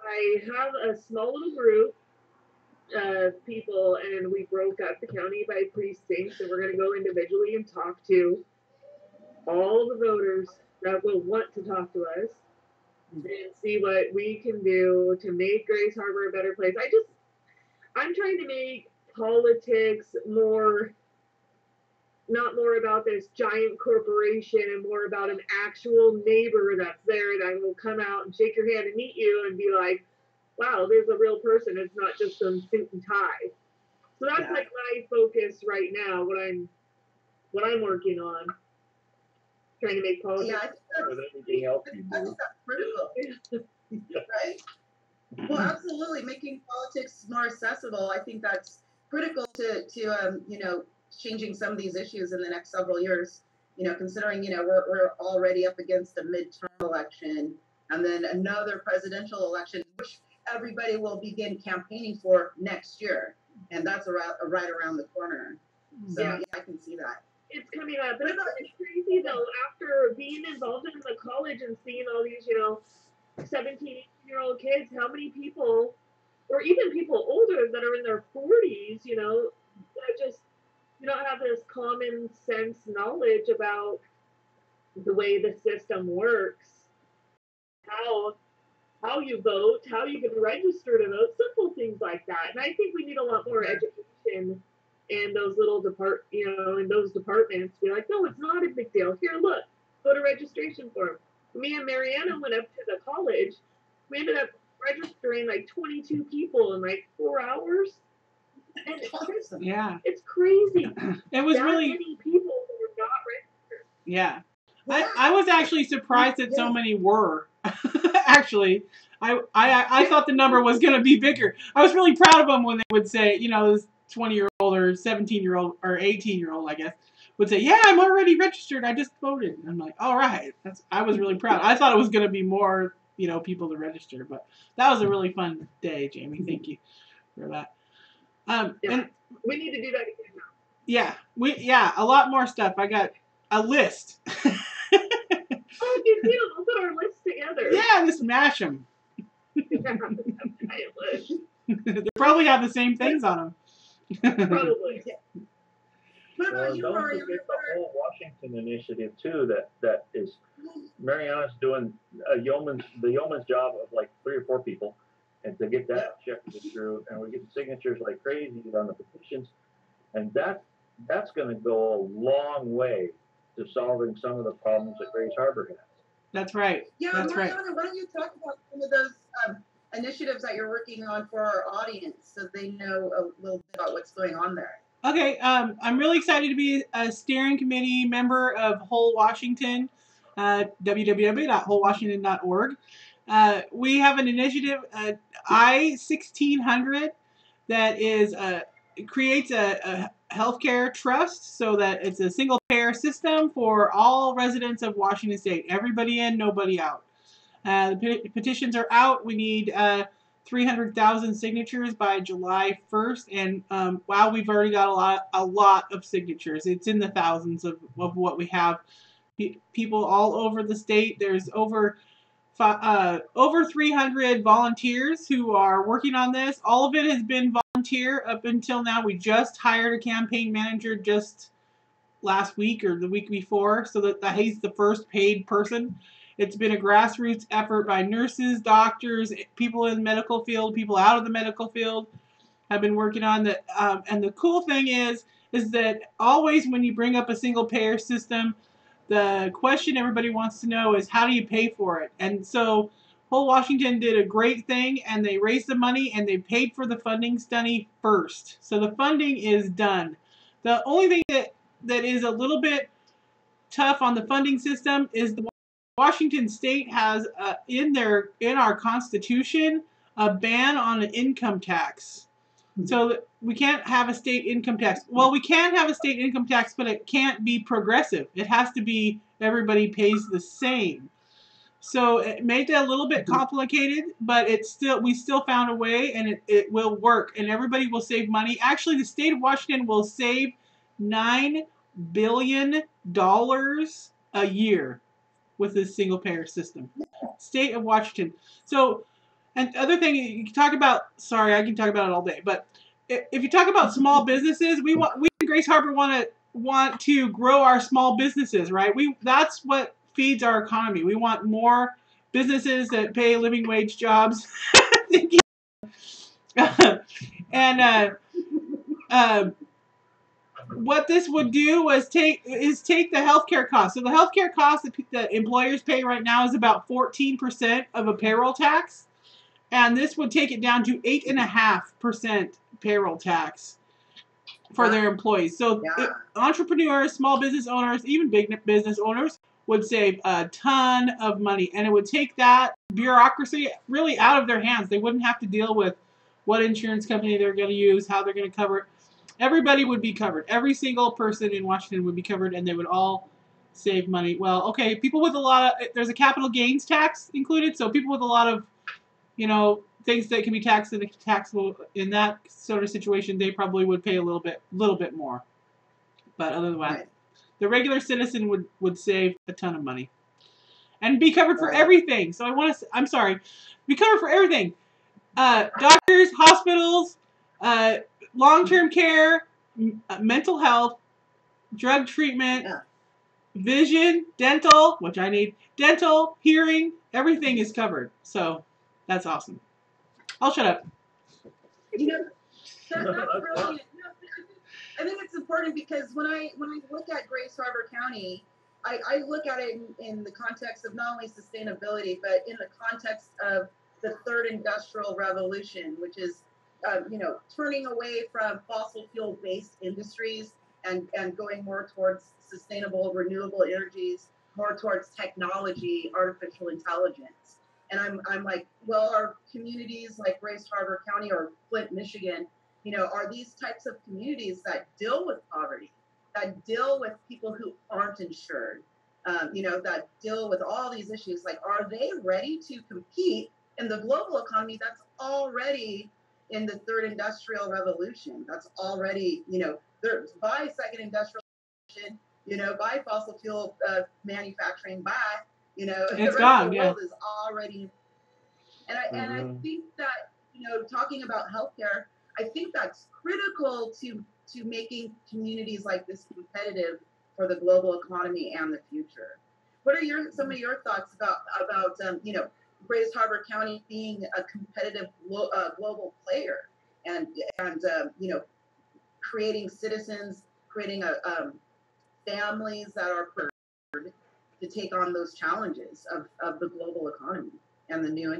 I have a small little group of people, and we broke up the county by precincts, and we're going to go individually and talk to all the voters that will want to talk to us and see what we can do to make Grays Harbor a better place. I'm trying to make politics not more about this giant corporation and more about an actual neighbor that's there that will come out and shake your hand and meet you and be like, wow, there's a real person. It's not just some suit and tie. So that's like my focus right now, what I'm working on. trying to make politics. Yeah, I think With everything else I you think that's do. critical, right? Well, absolutely, making politics more accessible. I think that's critical to changing some of these issues in the next several years. Considering we're already up against a midterm election and then another presidential election, which everybody will begin campaigning for next year, and that's right around the corner. So Yeah. I can see that. It's coming up, but it's kind of crazy though. After being involved in the college and seeing all these, 17, 18-year-old kids, how many people, or even people older that are in their 40s, that just don't have this common sense knowledge about the way the system works, how you vote, how you can register to vote, simple things like that. And I think we need a lot more education in those little in those departments. Be like, no, it's not a big deal. Here, look, go to registration form. Me and Mariana went up to the college. We ended up registering like 22 people in like 4 hours. And Yeah. it's crazy. It was that really many people who were not registered. Yeah. I was actually surprised that so many were. Actually, I thought the number was going to be bigger. I was really proud of them when they would say, this 20-year-old or 17-year-old or 18-year-old, I guess, would say, yeah, I'm already registered. I just voted. And I'm like, all right. I was really proud. I thought it was going to be more, people to register. But that was a really fun day, Jamie. Thank you for that. Yeah. And We need to do that again now. yeah, a lot more stuff. I got a list. Oh, good deal. We'll put our list together. Yeah, just mash them. They probably have the same things on them. Probably. What about you, Don't Rory? forget the whole Washington initiative too. That is Mariana's doing the yeoman's job of like 3 or 4 people, and to get that shepherded through, and we're getting signatures like crazy on the petitions, and that's going to go a long way to solving some of the problems that Grays Harbor has. That's right. Yeah, That's Mariana, right. why don't you talk about some of those initiatives that you're working on for our audience so they know a little bit about what's going on there? Okay, I'm really excited to be a steering committee member of Whole Washington, www.wholewashington.org. We have an initiative, I-1600, that is creates a healthcare trust so that it's a single payer system for all residents of Washington State. Everybody in, nobody out. The petitions are out. We need 300,000 signatures by July 1st, and wow, we've already got a lot of signatures. It's in the thousands of what we have. People all over the state. There's over 300 volunteers who are working on this. All of it has been volunteer up until now. We just hired a campaign manager just last week or the week before, so that he's the first paid person. It's been a grassroots effort by nurses, doctors, people in the medical field, people out of the medical field have been working on that. And the cool thing is that always when you bring up a single payer system, the question everybody wants to know is, how do you pay for it? And so Whole Washington did a great thing, and they raised the money and they paid for the funding study first. So the funding is done. The only thing that is a little bit tough on the funding system is the Washington State has in our Constitution a ban on an income tax. So we can't have a state income tax. Well, we can have a state income tax, but it can't be progressive. It has to be everybody pays the same. So it made it a little bit complicated, but we still found a way, and it will work, and everybody will save money. Actually, the state of Washington will save $9 billion a year with this single payer system. State of Washington. So, and the other thing you can talk about, sorry, I can talk about it all day, but if you talk about small businesses, we in Grays Harbor want to grow our small businesses, right? That's what feeds our economy. We want more businesses that pay living wage jobs. And what this would do was take the healthcare costs. So the healthcare costs that employers pay right now is about 14% of a payroll tax, and this would take it down to 8.5% payroll tax for their employees. So entrepreneurs, small business owners, even big business owners would save a ton of money, and it would take that bureaucracy really out of their hands. They wouldn't have to deal with what insurance company they're going to use, how they're going to cover it. Everybody would be covered. Every single person in Washington would be covered, and they would all save money. Well, okay, people with a lot of, there's a capital gains tax included, so people with a lot of, things that can be taxed and taxable in that sort of situation, they probably would pay a little bit more. But other than that, Right. the regular citizen would save a ton of money and be covered for Right. everything. So I'm sorry, be covered for everything. Doctors, hospitals, long-term care, mental health, drug treatment, Yeah. vision, dental, which I need, dental, hearing, everything is covered. So that's awesome. I'll shut up. You know, that's brilliant. No, I think it's important because when I look at Grace Harbor County, I look at it in the context of not only sustainability, but in the context of the third industrial revolution, which is, turning away from fossil fuel based industries and going more towards sustainable, renewable energies, more towards technology, artificial intelligence. And I'm like, well, are communities like Grace Harbor County or Flint, Michigan, are these types of communities that deal with poverty, that deal with people who aren't insured, that deal with all these issues? Like, are they ready to compete in the global economy that's already in the third industrial revolution? That's already, by second industrial revolution, by fossil fuel manufacturing, by, the rest gone, of the yeah. world is already. And I think that, talking about healthcare, I think that's critical to making communities like this competitive for the global economy and the future. What are some of your thoughts about Grace Harbor County being a competitive global player and creating citizens, creating families that are prepared to take on those challenges of the global economy and the new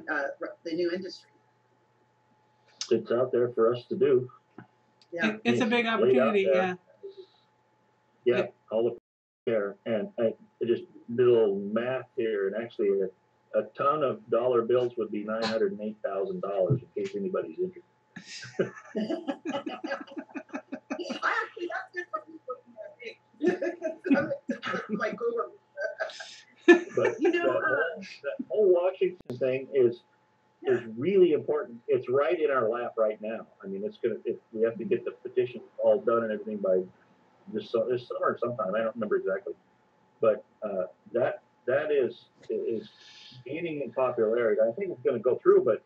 industry? It's out there for us to do. Yeah. It's a big Laid out opportunity, there. yeah. Yeah, all the care. And I just did a little math here, and actually a ton of dollar bills would be $908,000 in case anybody's interested. That's good for me. My Google. But that whole Washington thing is really important. It's right in our lap right now. I mean, we have to get the petition all done and everything by this summer sometime. I don't remember exactly, but that is gaining in popularity. I think it's going to go through, but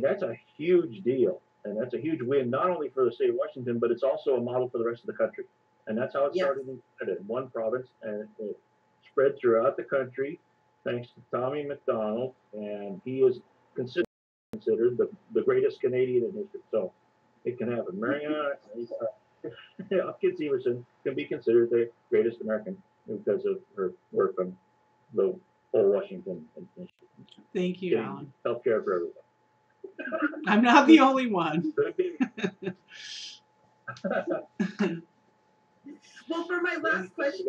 that's a huge deal, and that's a huge win not only for the state of Washington, but it's also a model for the rest of the country. And that's how it started in one province, and it spread throughout the country thanks to Tommy McDonald, and he is considered the greatest Canadian in history. So it can happen. Mariana Hopkins Everson can be considered the greatest American because of her work on the whole Washington initiative. Thank you, Alan. Healthcare for everyone. I'm not the only one. Well, for my last question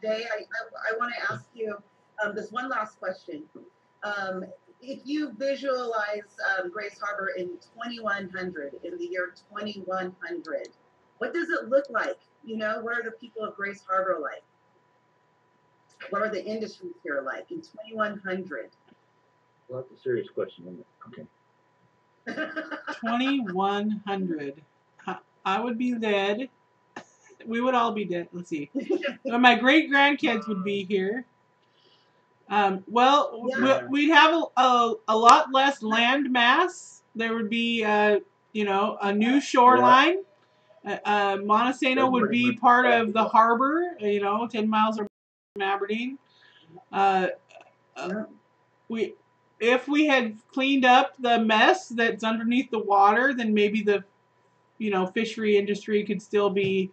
today, I want to ask you this one last question. If you visualize Grace Harbor in 2100, in the year 2100, what does it look like? What are the people of Grace Harbor like? What are the industries here like in 2100? Well, that's a serious question, isn't it? Okay. 2100. I would be dead. We would all be dead. Let's see. My great grandkids would be here. We'd have a lot less land mass. There would be, a new shoreline. Montesano would be part of the harbor. 10 miles from Aberdeen. If we had cleaned up the mess that's underneath the water, then maybe the fishery industry could still be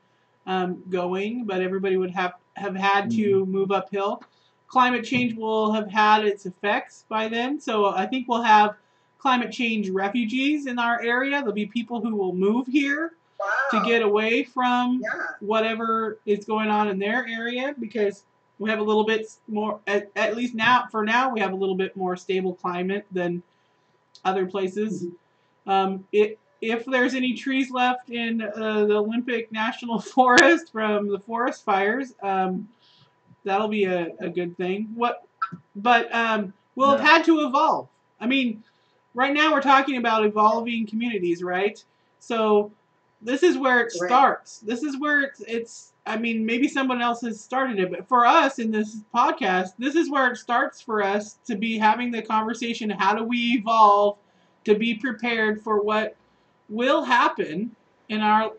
going, but everybody would have had to move uphill. Climate change will have had its effects by then, so I think we'll have climate change refugees in our area. There'll be people who will move here to get away from Yeah. whatever is going on in their area, because we have a little bit more, at least now, for now, we have a little bit more stable climate than other places. If there's any trees left in the Olympic National Forest from the forest fires, that'll be a good thing. But we'll have had to evolve. I mean, right now we're talking about evolving communities, right? So this is where it starts. This is where it's I mean, maybe someone else has started it, but for us in this podcast, this is where it starts for us to be having the conversation. How do we evolve to be prepared for what will happen in our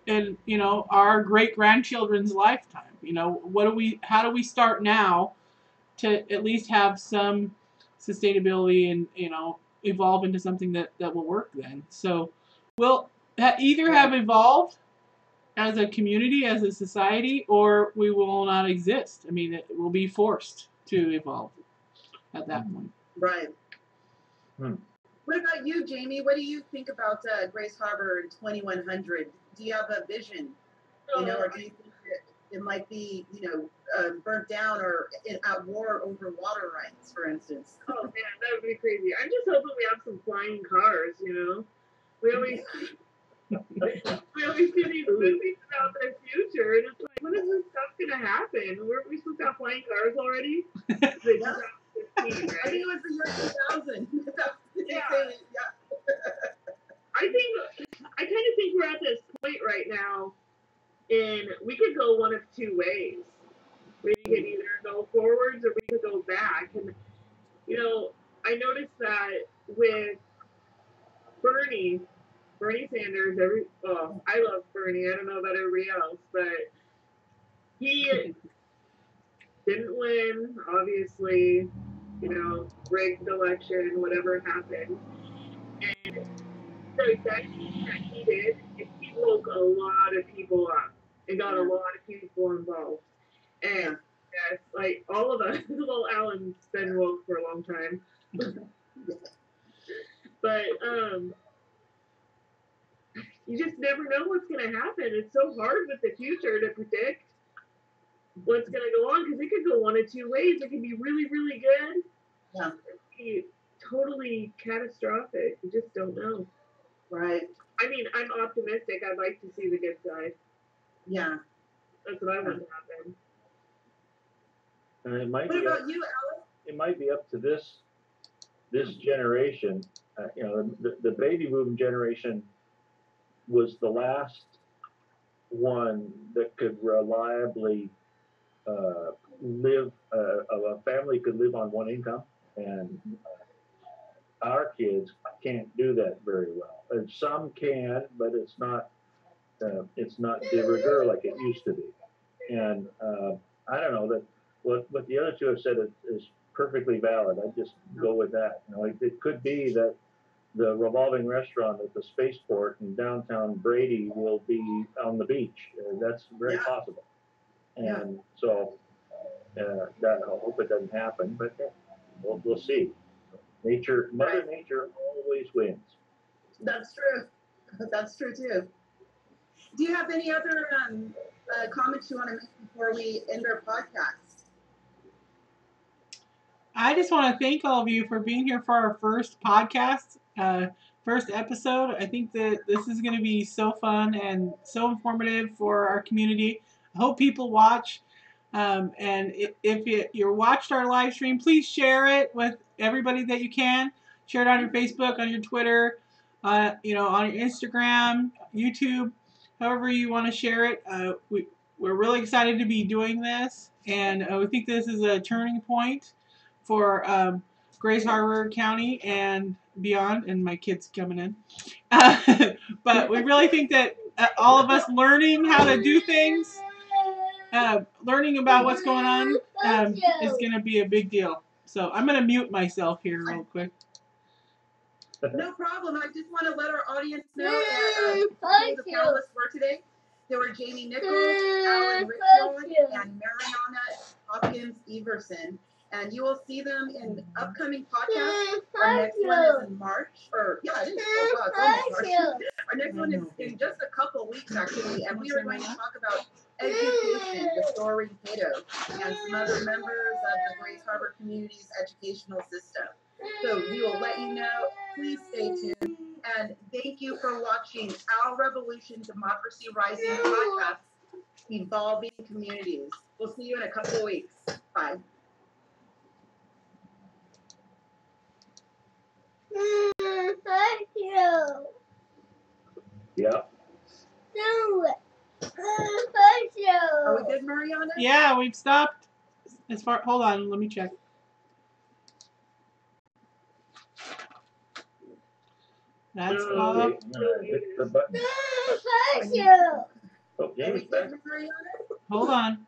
great grandchildren's lifetime? How do we start now to at least have some sustainability and evolve into something that will work then? So we'll either have evolved as a community, as a society, or we will not exist. I mean, it will be forced to evolve at that point. Right. What about you, Jamie? What do you think about Grace Harbor in 2100? Do you have a vision? Or do you think that it might be, burnt down or at war over water rights, for instance? Oh man, that would be crazy. I'm just hoping we have some flying cars. We always see these movies about the future, and it's like, when is this stuff gonna happen? Weren't we supposed to have flying cars already? I think it was the year 2000. Yeah. I kind of think we're at this point right now, and we could go one of two ways. We could either go forwards or we could go back. And I noticed that with Bernie Sanders, I love Bernie. I don't know about everybody else, but he didn't win, obviously, rigged election, whatever happened. And the thing that he did is he woke a lot of people up and got a lot of people involved. And yes, like all of us, well, Alan's been woke for a long time. But you just never know what's going to happen. It's so hard with the future to predict what's going to go on, because it could go one of two ways. It could be really, really good. Yeah. It could be totally catastrophic. You just don't know. Right. I mean, I'm optimistic. I'd like to see the good side. Yeah. That's what I want to happen. And it might what about you, Alan? It might be up to this generation. The baby boom generation was the last one that could reliably live. A family could live on one income, and our kids can't do that very well. And some can, but it's not de rigueur like it used to be. And I don't know that what the other two have said is perfectly valid. I just go with that. It could be that the revolving restaurant at the spaceport in downtown Brady will be on the beach. That's very possible. And so I hope it doesn't happen, but we'll see. Mother Nature always wins. That's true. That's true too. Do you have any other comments you want to make before we end our podcast? I just want to thank all of you for being here for our first podcast, first episode. I think that this is going to be so fun and so informative for our community. I hope people watch. And if you watched our live stream, please share it with everybody that you can. Share it on your Facebook, on your Twitter, on your Instagram, YouTube, however you want to share it. We're really excited to be doing this, and we think this is a turning point for Grace Harbor County and beyond, and my kids coming in. But we really think that all of us learning how to do things, learning about what's going on is going to be a big deal. So I'm going to mute myself here real quick. No problem. I just want to let our audience know that who the panelists were today. There were Jamie Nichols, Alan Richmond, and Mariana Hopkins Everson. And you will see them in upcoming podcasts. Our next one is in March. It is. Oh, wow, it's almost March. Our next one is in just a couple weeks, actually, and we are going to talk about education with Doreen Cato and some other members of the Grays Harbor Community's educational system. So we will let you know. Please stay tuned. And thank you for watching Our Revolution Democracy Rising podcast, Evolving Communities. We'll see you in a couple of weeks. Bye. Yep. Are we good, Mariana? Yeah, we've stopped. As far, hold on, let me check. That's Okay, off. hit the button. Oh, Are we Jamie's back. good, Mariana? Hold on.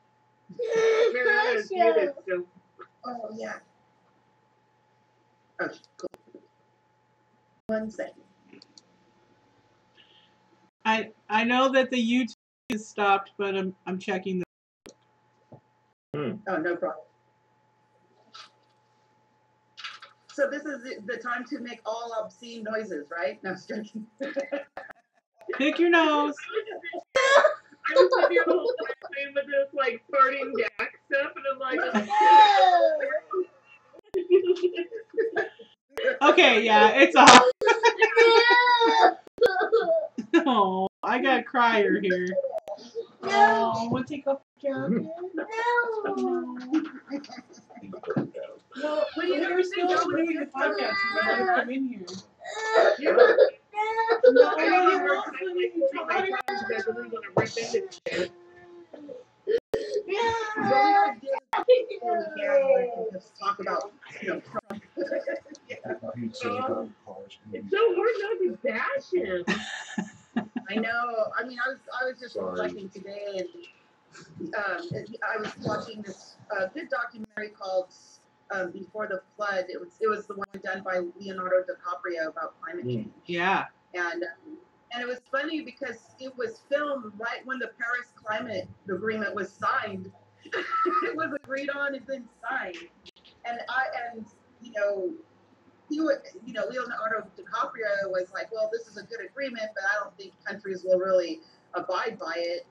Mariana's muted, so Oh, yeah. Oh, cool. 1 second. I know that the YouTube is stopped, but I'm checking the. Oh, no problem. So this is the time to make all obscene noises, right? No, I'm just joking. Pick your nose. I was sitting here the whole time playing with this like farting yak stuff, and I'm like, Okay, yeah, it's off. Oh, I got a crier here. Oh, we'll take off the jacket. No, What do you we're ever still think? doing the podcast. We're gonna come in here. I don't even know if I like to take my time because I really want to rip into shit. What we are doing here is just talk about, Trump. It's so hard not to bash him. I know. I mean, I was just reflecting today, and I was watching this good documentary called Before the Flood. It was the one done by Leonardo DiCaprio about climate change. Yeah. And it was funny because it was filmed right when the Paris Climate Agreement was signed. It was agreed on and then signed. And Leonardo DiCaprio was like, well, this is a good agreement, but I don't think countries will really abide by it.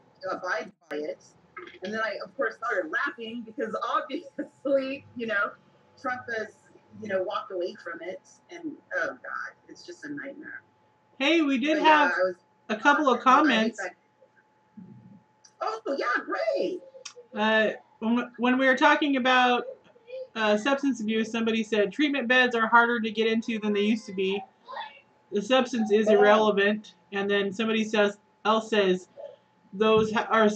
And then I, of course, started laughing because obviously, Trump has, walked away from it. And, oh, God, it's just a nightmare. Hey, we did But, have yeah, a couple of comments. Oh, yeah, great. When we were talking about substance abuse, somebody said treatment beds are harder to get into than they used to be. The substance is irrelevant. And then somebody else says those are